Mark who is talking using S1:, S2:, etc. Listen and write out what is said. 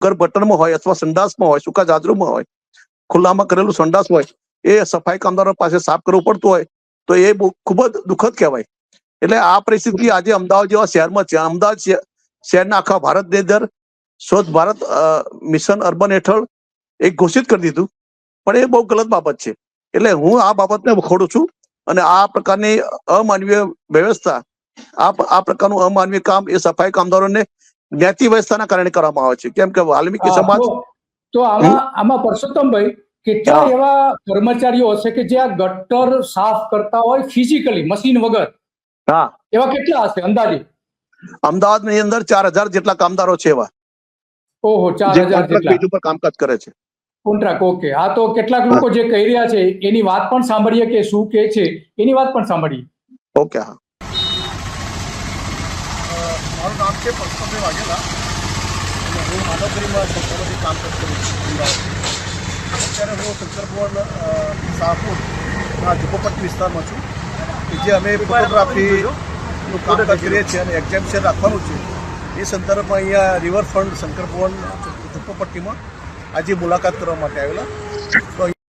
S1: ગટરમાં હોય અથવા સંડાસમાં હોય, સૂકા જાજરૂમાં હોય, ખુલ્લામાં કરેલું સંડાસ હોય, એ સફાઈ કામદારો પાસે સાફ કરવું પડતું હોય તો એ બહુ ખૂબ જ દુઃખદ કહેવાય. એટલે આ પરિસ્થિતિ આજે અમદાવાદ જેવા શહેરમાં છે. અમદાવાદ શહેરના આખા ભારતની અંદર સ્વચ્છ ભારત મિશન અર્બન હેઠળ એક ઘોષિત કરી દીધું, પણ એ બહુ ગલત બાબત છે. એટલે હું આ બાબતને વખોડું છું અને આ પ્રકારની અમાનવીય વ્યવસ્થા, આ પ્રકારનું અમાનવીય કામ એ સફાઈ કામદારોને જ્ઞાતિ વ્યવસ્થાના કારણે કરવામાં આવે છે. કેમ કે વાલ્મીકી સમાજ
S2: તો આમાં પરસોત્તમભાઈ કેટલા એવા કર્મચારીઓ હશે કે જે આ ગટર સાફ કરતા હોય ફિઝિકલી મશીન વગર?
S1: હા,
S2: એવા કેટલા હશે અંદાજે?
S1: અમદાવાદની અંદર 4000 જેટલા કામદારો છે એવા.
S2: ઓહો, 4000 જેટલા
S1: ઉપર કામકાજ કરે છે.
S2: કોન્ટ્રાક્ટ. ઓકે. હા, તો કેટલાક લોકો જે કહી રહ્યા છે એની વાત પણ સાંભળીએ કે શું કે છે એની વાત પણ સાંભળીએ.
S1: ઓકે. હા,
S3: મારું નામ છે પરસોત્તમભાઈ વાઘેલા અને હું માનવગીરીમાં ટેકનોલોજી કામ કરતો છું. અત્યારે હું શંકર ભવન શાહપુરના ઝુંપડપટ્ટી વિસ્તારમાં છું કે જે અમે ફોટોગ્રાફીનું કામકાજ કરીએ છીએ અને એક્ઝિબિશન રાખવાનું છે. એ સંદર્ભમાં અહીંયા રિવરફ્રન્ટ શંકર ભવન ઝુંપડપટ્ટીમાં આજે મુલાકાત કરવા માટે આવેલા. તો